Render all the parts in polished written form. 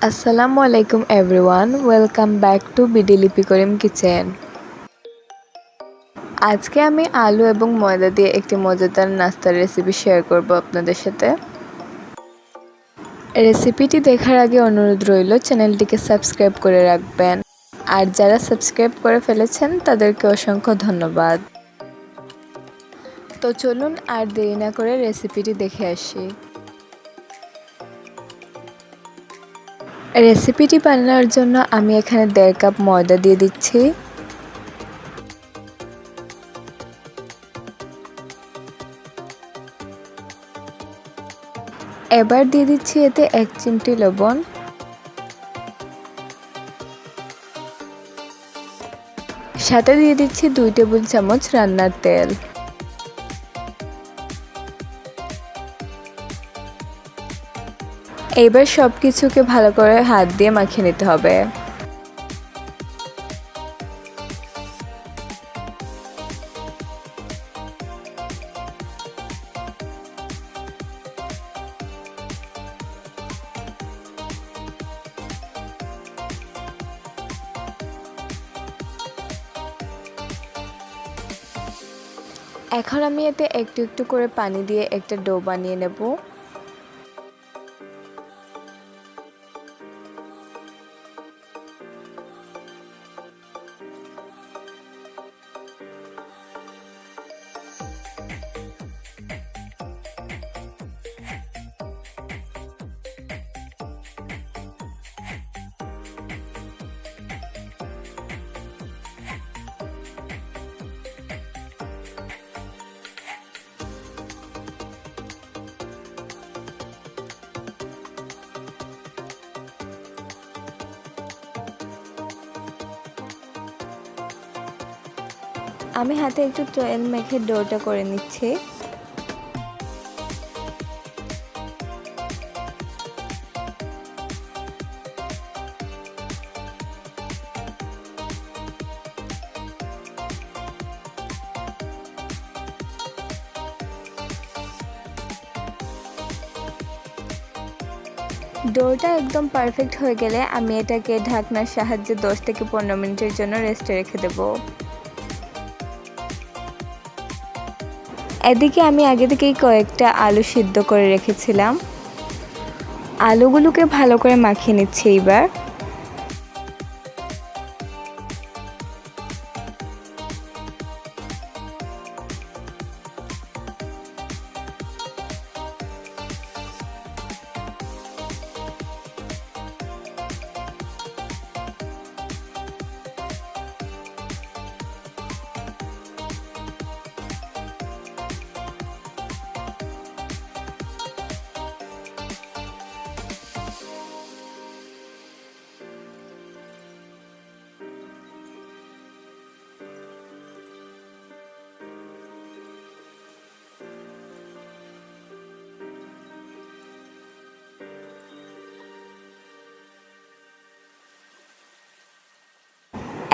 আসসালামু আলাইকুম everyone, welcome back to BD লিপি করিম কিচেন। আজকে আমি আলু এবং ময়দা দিয়ে একটি মজাদার নাস্তার রেসিপি শেয়ার করব আপনাদের সাথে। রেসিপিটি দেখার আগে অনুরোধ রইল চ্যানেলটিকে সাবস্ক্রাইব করে রাখবেন, আর যারা সাবস্ক্রাইব করে ফেলেছেন তাদেরকে অসংখ্য ধন্যবাদ। তো চলুন আর দেরি না করে রেসিপিটি দেখে আসি। রেসিপিটি বানানোর জন্য আমি এখানে 1.5 কাপ ময়দা দিয়ে দিচ্ছি। এবার দিয়ে দিচ্ছি এতে 1 চিমটি লবণ, সাথে দিয়ে দিচ্ছি 2 টেবিল চামচ রান্নার তেল। এবার সব কিছুকে ভালো করে হাত দিয়ে মাখিয়ে নিতে হবে। এখন আমি এতে একটু একটু করে পানি দিয়ে একটা ডো বানিয়ে নেব। আমি হাতে একটু তেল মেখে ডোটা করে নিচ্ছি। ডোটা একদম পারফেক্ট হয়ে গেলে আমি এটাকে ঢাকনার সাহায্যে 10 থেকে 15 মিনিটের জন্য রেস্টে রেখে দেব। এদিকে আমি আগে থেকেই কয়েকটা আলু সিদ্ধ করে রেখেছিলাম। আলুগুলোকে ভালো করে মাখিয়ে নিচ্ছি এবার।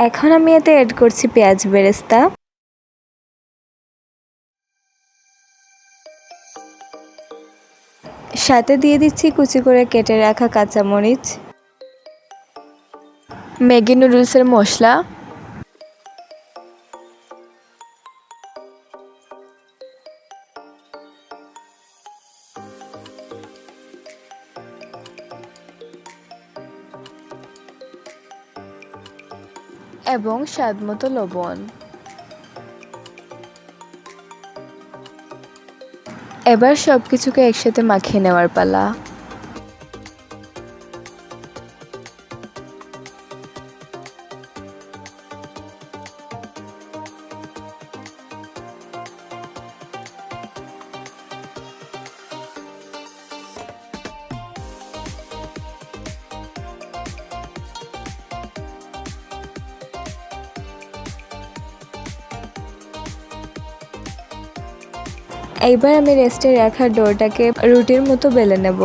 এখন আমি এতে অ্যাড করছি পেঁয়াজ বেরেস্তা, সাথে দিয়ে দিচ্ছি কুচি করে কেটে রাখা কাঁচামরিচ, ম্যাগি নুডলসের মশলা, এবং স্বাদমতো লবণ। এবার সবকিছুকে একসাথে মাখিয়ে নেওয়ার পালা। এইবার আমি রেস্টে রাখা ডোটাকে রুটির মতো বেলে নেব।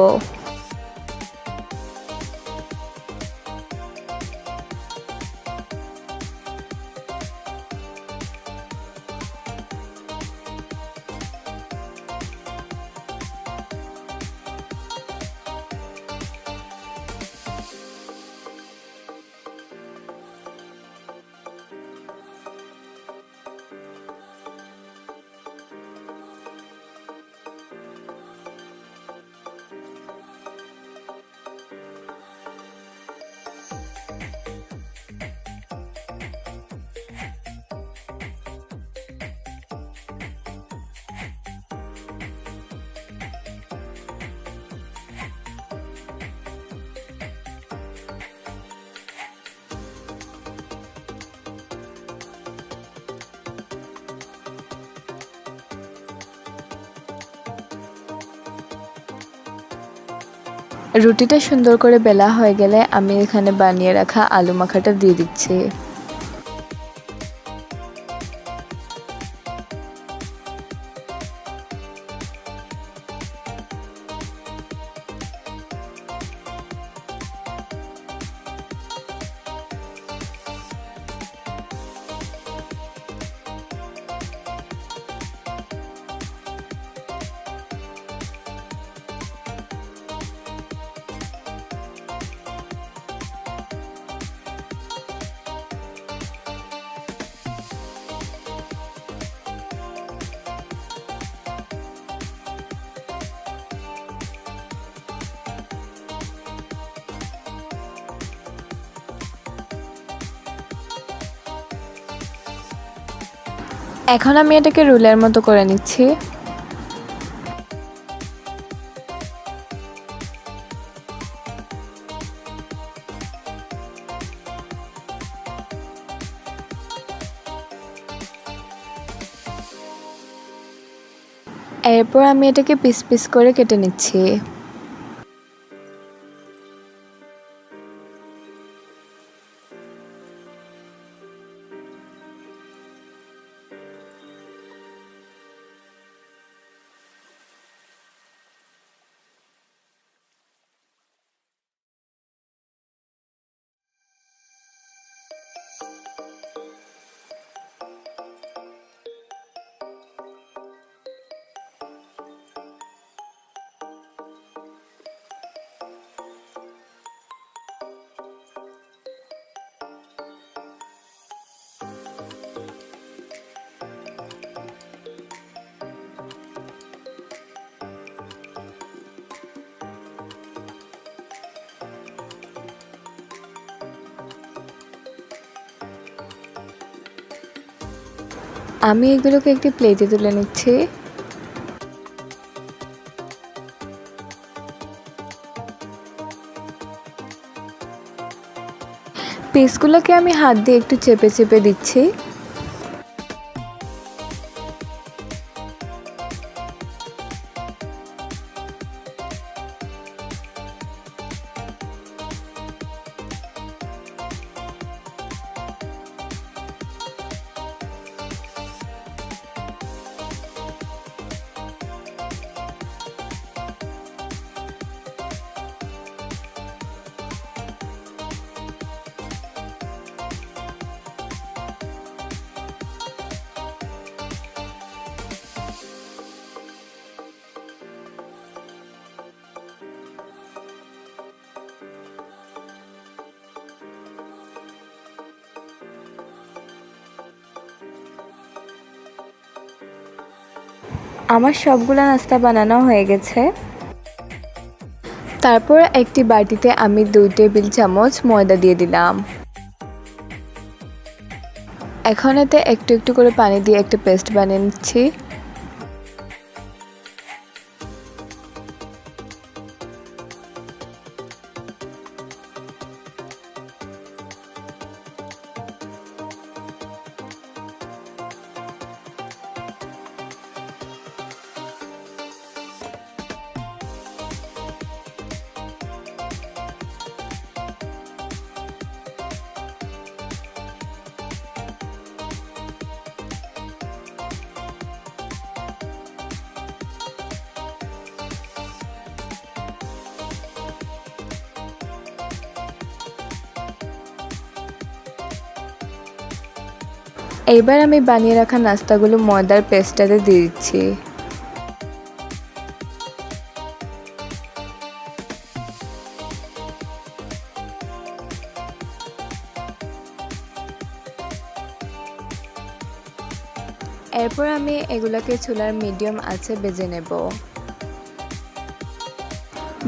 রুটিটা সুন্দর করে বেলা হয়ে গেলে আমি এখানে বানিয়ে রাখা আলু মাখাটা দিয়ে দিচ্ছি। এখন আমি এটাকে রোলের মতো করে নিচ্ছি। এরপর আমি এটাকে পিস পিস করে কেটে নিচ্ছি। আমি এগুলোকে একটি প্লেটে তুলে নিচ্ছি। পিসগুলোকে আমি হাত দিয়ে একটু চেপে চেপে দিচ্ছি। আমার সবগুলো নাস্তা বানানো হয়ে গেছে। তারপর একটি বাটিতে আমি 2 টেবিল চামচ ময়দা দিয়ে দিলাম। এখন এতে একটু একটু করে পানি দিয়ে একটা পেস্ট বানিয়ে নিচ্ছি। এইবার আমি বানিয়ে রাখা নাস্তাগুলো ময়দার পেস্টটাতে দিয়ে দিচ্ছি। এরপর আমি এগুলাকে চুলার মিডিয়াম আঁচে ভেজে নেব।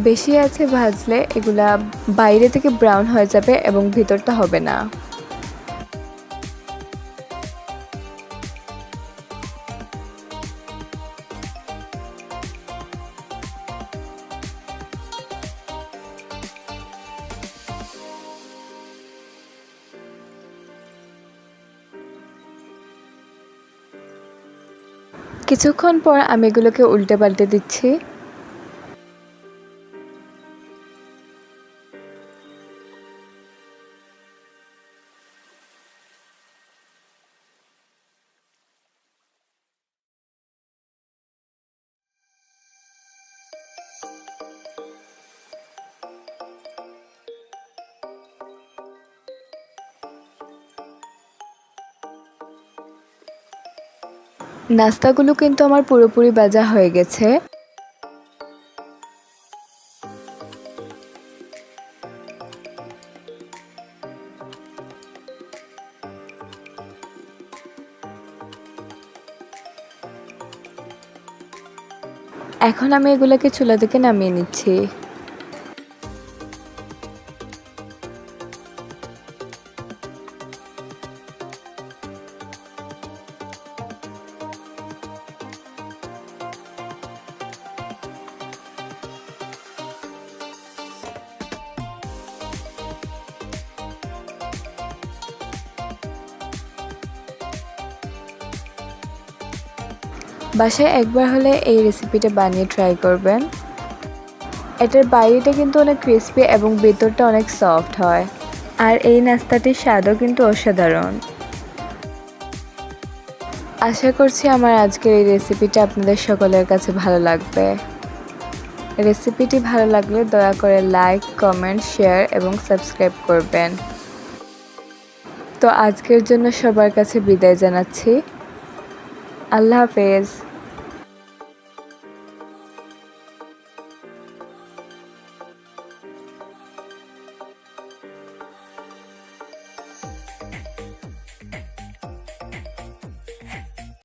বেশি আছে ভাজলে এগুলা বাইরে থেকে ব্রাউন হয়ে যাবে এবং ভিতরটা হবে না। কিছুক্ষণ পর আমি এগুলোকে উল্টে পাল্টে দিচ্ছি। নাস্তাগুলো কিন্তু আমার পুরোপুরি ভাজা হয়ে গেছে। এখন আমি এগুলোকে চুলা থেকে নামিয়ে নিচ্ছি। বাসায় একবার হলে এই রেসিপিটা বানিয়ে ট্রাই করবেন। এটার বাইরেটা কিন্তু অনেক ক্রিস্পি এবং ভেতরটা অনেক সফট হয়। আর এই নাস্তাটির স্বাদও কিন্তু অসাধারণ। আশা করছি আমার আজকের এই রেসিপিটা আপনাদের সকলের কাছে ভালো লাগবে। রেসিপিটি ভালো লাগলে দয়া করে লাইক, কমেন্ট, শেয়ার এবং সাবস্ক্রাইব করবেন। তো আজকের জন্য সবার কাছে বিদায় জানাচ্ছি। আল্লাহ হাফেজ।